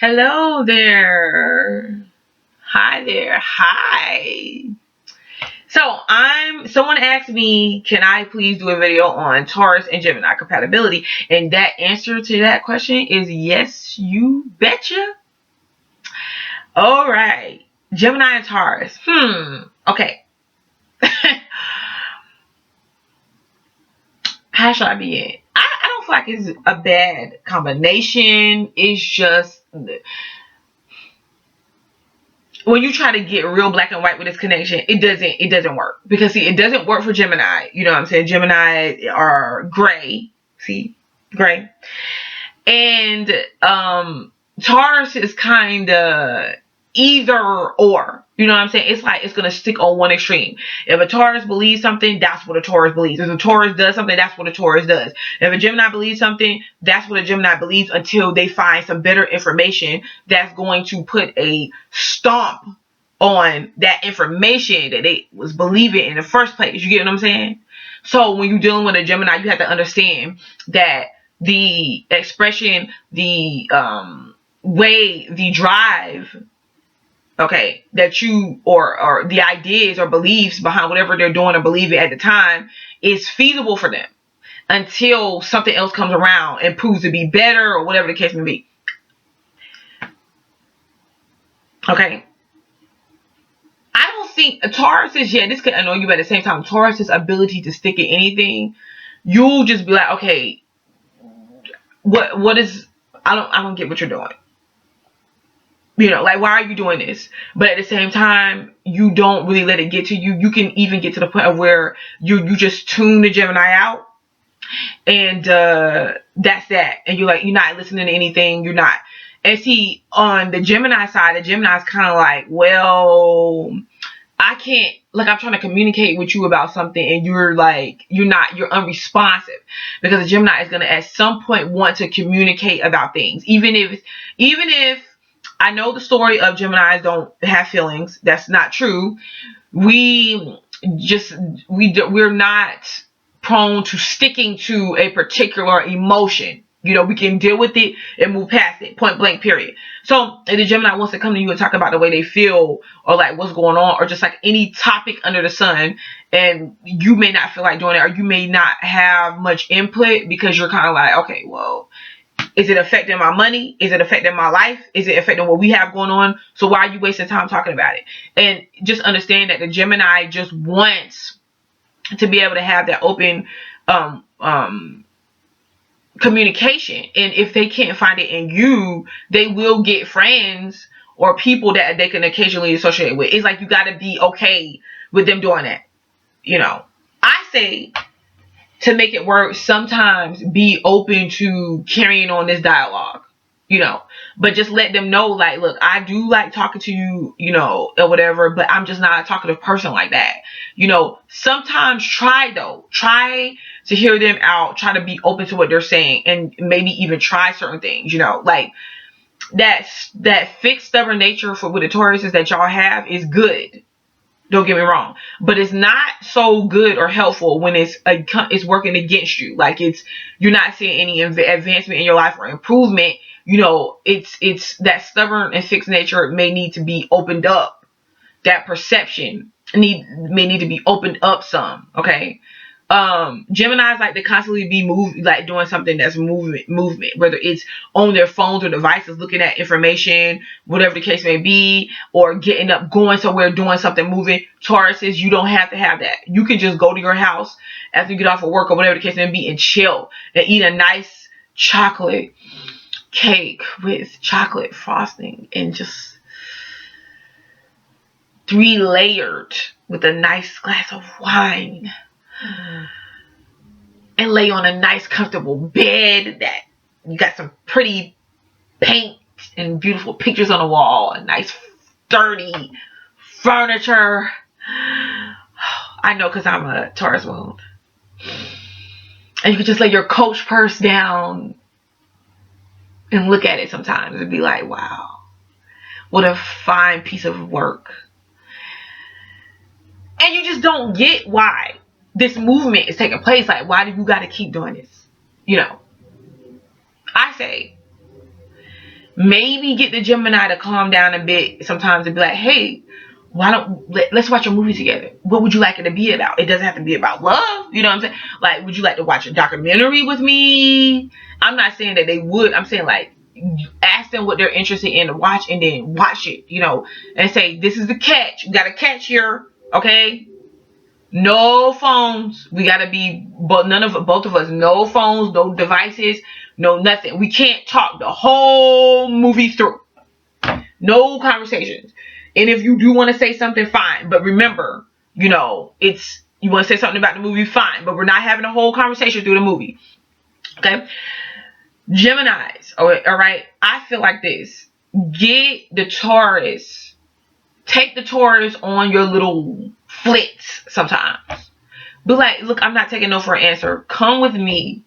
Hello there. Hi there. Hi. Someone asked me, can I please do a video on Taurus and Gemini compatibility? And that answer to that question is yes, you betcha. All right. Gemini and Taurus. Okay. How should I begin? I don't feel like it's a bad combination. It's just when you try to get real black and white with this connection, it doesn't work. Because see, it doesn't work for Gemini. You know what I'm saying? Gemini are gray. See? Gray. And Taurus is kinda either or. You know what I'm saying? It's like it's gonna stick on one extreme. If a Taurus believes something, that's what a Taurus believes. If a Taurus does something, that's what a Taurus does. If a Gemini believes something, that's what a Gemini believes until they find some better information that's going to put a stomp on that information that they was believing in the first place. You get what I'm saying? So when you're dealing with a Gemini, you have to understand that the expression, the way, the drive, okay, that you or the ideas or beliefs behind whatever they're doing or believing at the time is feasible for them until something else comes around and proves to be better or whatever the case may be. Okay. I don't think Taurus is, this could annoy you, but at the same time, Taurus's ability to stick in anything, you'll just be like, okay, what is, I don't get what you're doing. You know, like, why are you doing this? But at the same time, you don't really let it get to you. You can even get to the point of where you just tune the Gemini out. And that's that. And you're not listening to anything. You're not. And see, on the Gemini side, the Gemini is kind of like, well, I can't, like, I'm trying to communicate with you about something and you're unresponsive, because the Gemini is going to at some point want to communicate about things. Even if I know the story of Geminis don't have feelings. That's not true. We're not prone to sticking to a particular emotion. You know, we can deal with it and move past it, point blank, period. So if the Gemini wants to come to you and talk about the way they feel or like what's going on or just like any topic under the sun, and you may not feel like doing it or you may not have much input because you're kind of like, okay, well, is it affecting my money? Is it affecting my life? Is it affecting what we have going on? So why are you wasting time talking about it? And just understand that the Gemini just wants to be able to have that open communication. And if they can't find it in you, they will get friends or people that they can occasionally associate with. It's like you got to be okay with them doing that. You know, I say, to make it work, sometimes be open to carrying on this dialogue, you know, but just let them know, like, look, I do like talking to you, you know, or whatever, but I'm just not a talkative person like that. You know, sometimes try to hear them out, try to be open to what they're saying, and maybe even try certain things, you know, like that fixed stubborn nature for with the Tauruses that y'all have is good. Don't get me wrong, but it's not so good or helpful when it's working against you. Like you're not seeing any advancement in your life or improvement. You know, it's that stubborn and fixed nature may need to be opened up. That perception may need to be opened up some. Okay. Geminis like to constantly be like doing something that's movement, whether it's on their phones or devices, looking at information, whatever the case may be, or getting up, going somewhere, doing something, moving. Tauruses, you don't have to have that. You can just go to your house after you get off of work or whatever the case may be and chill and eat a nice chocolate cake with chocolate frosting and just 3-layered with a nice glass of wine. And lay on a nice comfortable bed that you got some pretty paint and beautiful pictures on the wall, a nice sturdy furniture. I know, because I'm a Taurus moon. And you can just lay your Coach purse down and look at it sometimes and be like, wow, what a fine piece of work. And you just don't get why this movement is taking place. Like, why do you got to keep doing this? You know, I say, Maybe get the Gemini to calm down a bit sometimes and be like, hey, why don't let's watch a movie together? What would you like it to be about? It doesn't have to be about love. You know what I'm saying? Like, would you like to watch a documentary with me? I'm not saying that they would. I'm saying, like, ask them what they're interested in to watch and then watch it, and say, this is the catch. You got a catch here, okay? No phones. We gotta be, but both of us, no phones, no devices, no nothing. We can't talk the whole movie through. No conversations. And if you do want to say something, fine. But remember, it's, you want to say something about the movie, fine. But we're not having a whole conversation through the movie. Okay? Geminis, all right? I feel like this. Get the Taurus. Take the Taurus on your little flits sometimes. Be like, look, I'm not taking no for an answer. Come with me.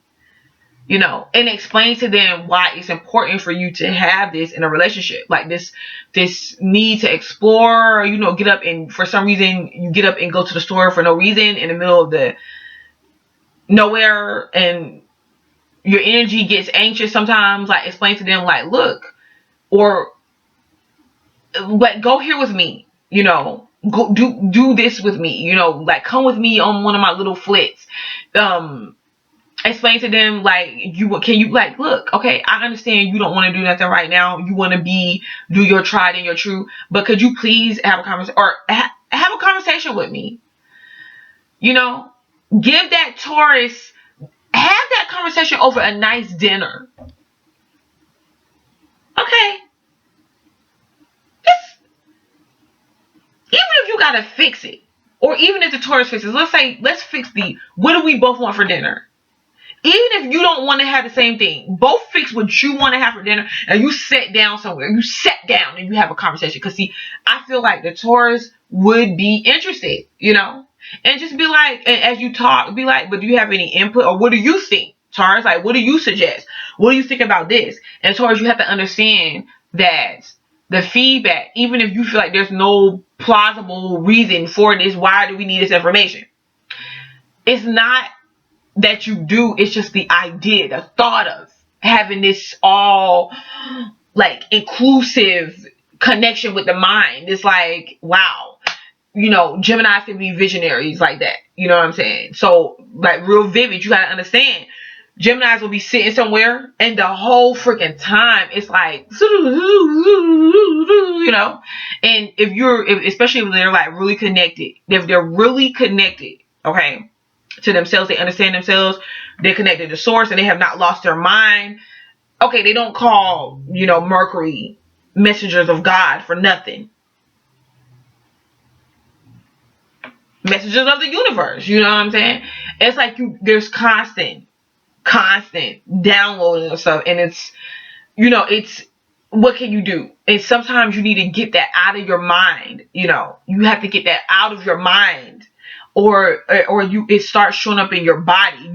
And explain to them why it's important for you to have this in a relationship. Like this need to explore, get up and for some reason you get up and go to the store for no reason in the middle of the nowhere, and your energy gets anxious sometimes. Like, explain to them, like, look, or like, go here with me, go do this with me, like, come with me on one of my little flits. Explain to them, like, like, look, okay, I understand you don't want to do nothing right now. You want to do your tried and your true, but could you please have a conversation, or have a conversation with me? Give that Taurus, have that conversation over a nice dinner. Okay. Even if you gotta fix it, or even if the Taurus fixes, let's fix what do we both want for dinner? Even if you don't want to have the same thing, both fix what you want to have for dinner, and you sit down somewhere. You sit down and you have a conversation. Because, see, I feel like the Taurus would be interested, and just be like, and as you talk, be like, but do you have any input, or what do you think, Taurus? Like, what do you suggest? What do you think about this? And Taurus, you have to understand that the feedback, even if you feel like there's no plausible reason for this, why do we need this information? It's not that you do, it's just the idea, the thought of having this all, like, inclusive connection with the mind. It's like, wow, Geminis can be visionaries like that. You know what I'm saying? So, like, real vivid. You gotta understand, Geminis will be sitting somewhere, and the whole freaking time it's like, and especially if they're, like, really connected, okay, to themselves, they understand themselves, they're connected to source, and they have not lost their mind. Okay, they don't call, Mercury messengers of God for nothing. Messengers of the universe, you know what I'm saying? It's like there's constant downloading of stuff, and it's, it's, what can you do? And sometimes you need to get that out of your mind. You have to get that out of your mind, or it starts showing up in your body.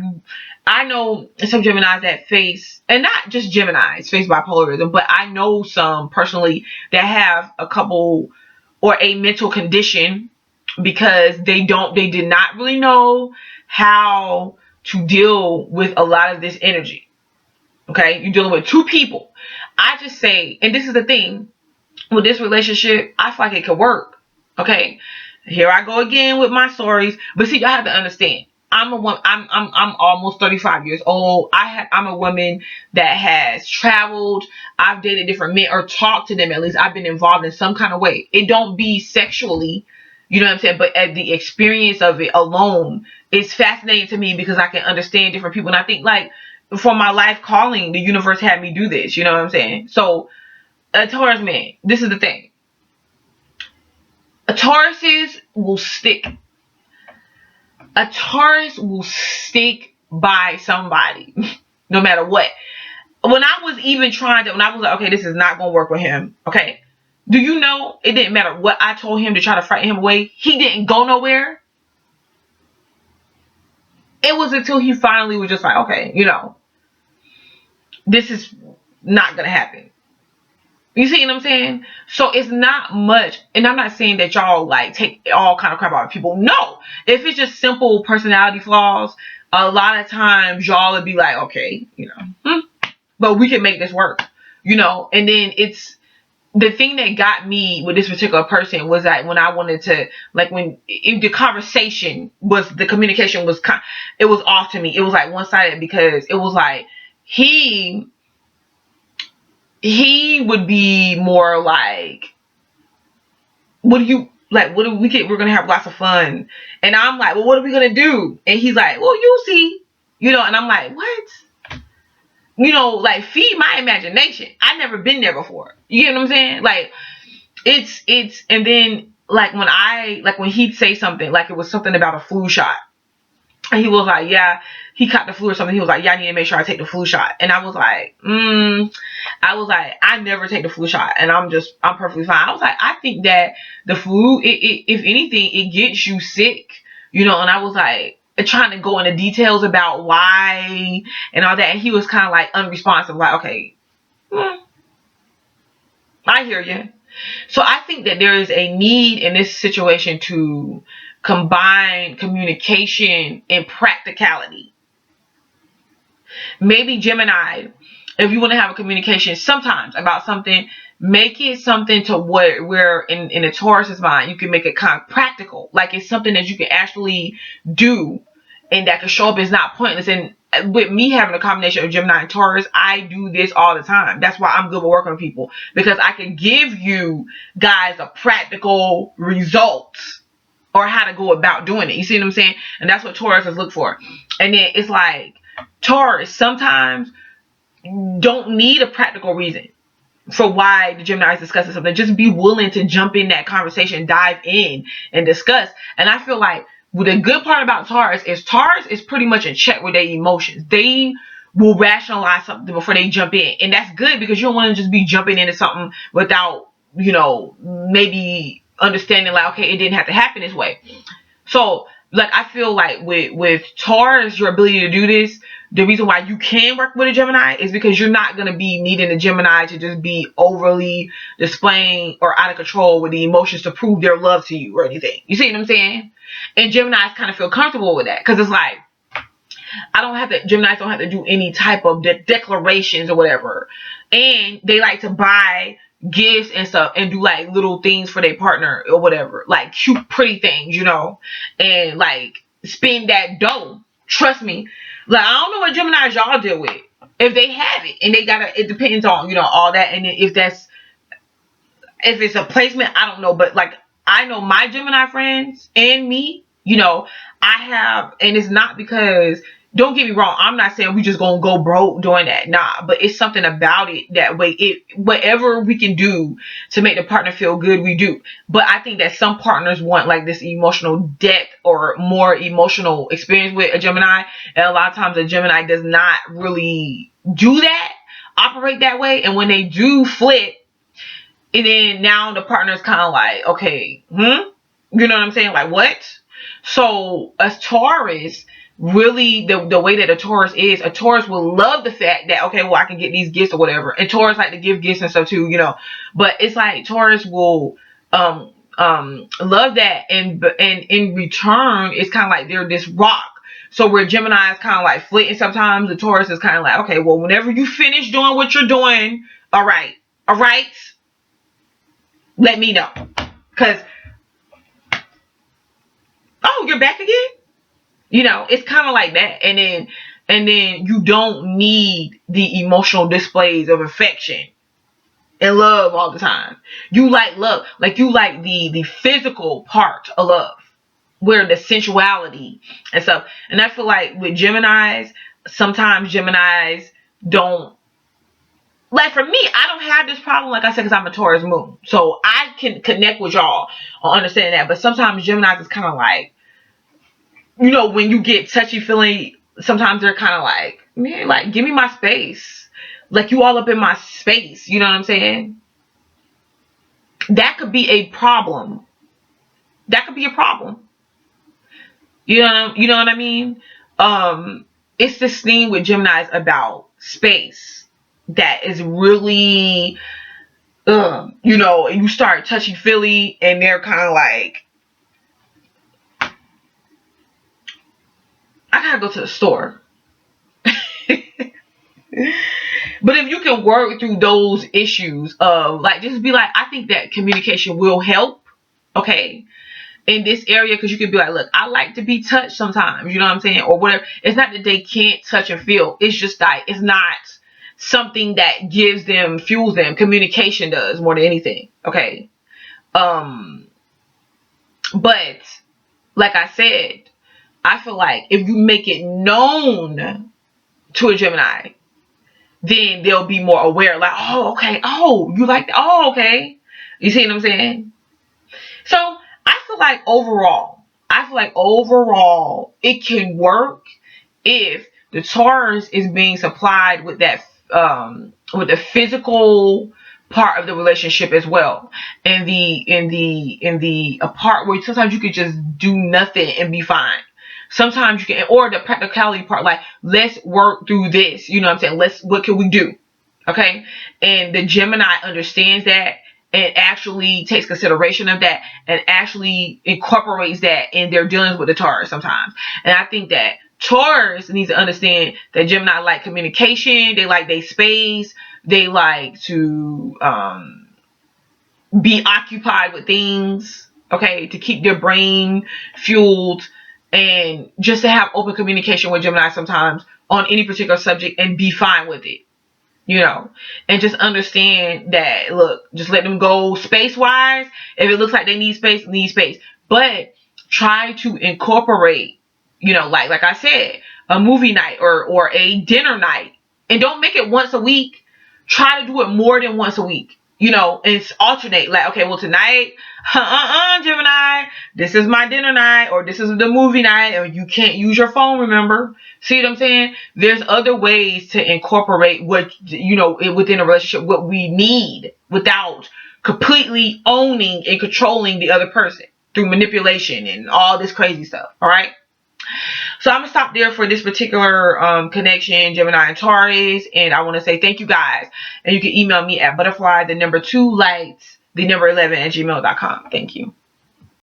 I know some Geminis that face, and not just Geminis face bipolarism, but I know some personally that have a couple or a mental condition because they did not really know how to deal with a lot of this energy. Okay, you're dealing with two people. I just say, and this is the thing with this relationship, I feel like it could work. Okay, here I go again with my stories, but see, y'all have to understand. I'm a woman. I'm almost 35 years old. I'm a woman that has traveled. I've dated different men, or talked to them at least. I've been involved in some kind of way. It don't be sexually, you know what I'm saying? But at the experience of it alone is fascinating to me because I can understand different people. And I think, like, for my life calling, the universe had me do this. You know what I'm saying? So, a Taurus man, this is the thing. A Taurus will stick. A Taurus will stick by somebody, no matter what. When I was like, okay, this is not going to work with him. Okay. Do you know it didn't matter what I told him to try to frighten him away? He didn't go nowhere. It was until he finally was just like, okay, this is not going to happen. You see what I'm saying? So it's not much, and I'm not saying that y'all, like, take all kind of crap out of people. No. If it's just simple personality flaws, a lot of times y'all would be like, okay, but we can make this work. you know. And then it's the thing that got me with this particular person was that when I wanted to, like, when the conversation was, the communication was it was off to me. It was like one-sided, because it was like he would be more like, what do you like, what do we get, we're gonna have lots of fun, and I'm like, well, what are we gonna do? And he's like, well, you'll see, you know. And I'm like, what? You know, like, feed my imagination. I've never been there before. You get what I'm saying? Like, it's and then, like, when he'd say something, like it was something about a flu shot, and he was like, yeah, he caught the flu or something. He was like, yeah, I need to make sure I take the flu shot. And I was like, I never take the flu shot, and I'm perfectly fine. I was like, I think that the flu, if anything, it gets you sick, you know. And I was like, trying to go into details about why and all that, and he was kind of like unresponsive, like, okay, I hear you. So I think that there is a need in this situation to combine communication and practicality. Maybe Gemini, if you want to have a communication sometimes about something, make it something to where in a Taurus's mind, you can make it kind of practical. Like, it's something that you can actually do and that can show up as not pointless. And with me having a combination of Gemini and Taurus, I do this all the time. That's why I'm good with working with people, because I can give you guys a practical results or how to go about doing it. You see what I'm saying? And that's what Taurus is look for. And then it's like, Taurus sometimes don't need a practical reason for why the Gemini is discussing something. Just be willing to jump in that conversation, dive in and discuss. And I feel like the good part about Taurus is pretty much in check with their emotions. They will rationalize something before they jump in. And that's good, because you don't want to just be jumping into something without, you know, maybe understanding, like, okay, it didn't have to happen this way. So, like, I feel like with Taurus, your ability to do this, the reason why you can work with a Gemini is because you're not going to be needing a Gemini to just be overly displaying or out of control with the emotions to prove their love to you or anything. You see what I'm saying? And Geminis kind of feel comfortable with that, because it's like, Geminis don't have to do any type of declarations or whatever. And they like to buy gifts and stuff and do like little things for their partner or whatever, like cute, pretty things, you know, and like spend that dough. Trust me. Like, I don't know what Geminis y'all deal with. If they have it and they gotta, it depends on, you know, all that. And if it's a placement, I don't know. But like, I know my Gemini friends and me, you know, I have, and it's not because, don't get me wrong, I'm not saying we just gonna go broke doing that. Nah, but it's something about it that way. Whatever we can do to make the partner feel good, we do. But I think that some partners want like this emotional depth or more emotional experience with a Gemini. And a lot of times a Gemini does not really do that, operate that way. And when they do flip, and then now the partner is kind of like, okay, you know what I'm saying? Like, what? So a Taurus, really, the way that a Taurus will love the fact that, okay, well, I can get these gifts or whatever. And Taurus like to give gifts and stuff too, you know. But it's like Taurus will love that, and in return, it's kind of like they're this rock. So where Gemini is kind of like flitting sometimes, the Taurus is kind of like, okay, well, whenever you finish doing what you're doing, all right, let me know. Because, oh, you're back again? You know, it's kind of like that. And then you don't need the emotional displays of affection and love all the time. You like love. Like, you like the physical part of love, where the sensuality and stuff. And I feel like with Geminis, sometimes Geminis don't, like, for me, I don't have this problem, like I said, because I'm a Taurus moon. So I can connect with y'all on understanding that. But sometimes Geminis is kind of like, you know, when you get touchy feely, sometimes they're kind of like, man, like, give me my space. Like, you all up in my space. You know what I'm saying? That could be a problem. That could be a problem. You know what I mean? It's this thing with Geminis about space that is really, you know, and you start touchy feely, and they're kind of like, I gotta go to the store. But if you can work through those issues of like, just be like, I think that communication will help, okay, in this area, because you could be like, look, I like to be touched sometimes, you know what I'm saying, or whatever. It's not that they can't touch and feel. It's just like it's not something that gives them, fuels them. Communication does more than anything, okay. But like I said, I feel like if you make it known to a Gemini, then they'll be more aware. Like, oh, okay. Oh, you like that? Oh, okay. You see what I'm saying? So I feel like overall, it can work if the Taurus is being supplied with that, with the physical part of the relationship as well, and the a part where sometimes you could just do nothing and be fine. Sometimes you can, or the practicality part, like, let's work through this. You know what I'm saying? What can we do? Okay. And the Gemini understands that and actually takes consideration of that and actually incorporates that in their dealings with the Taurus sometimes. And I think that Taurus needs to understand that Gemini like communication. They like their space. They like to be occupied with things, okay, to keep their brain fueled, and just to have open communication with Gemini sometimes on any particular subject and be fine with it, you know, and just understand that, look, just let them go space wise. If it looks like they need space, but try to incorporate, you know, like I said, a movie night or a dinner night, and don't make it once a week. Try to do it more than once a week, you know, and alternate. Like, okay, well, tonight, Gemini, this is my dinner night, or this is the movie night, or you can't use your phone, remember? See what I'm saying? There's other ways to incorporate what, you know, within a relationship, what we need, without completely owning and controlling the other person through manipulation and all this crazy stuff. All right. So I'm gonna stop there for this particular connection, Gemini and Taurus, and I want to say thank you guys. And you can email me at butterfly, the number 2 lights, the number 11 at gmail.com. Thank you.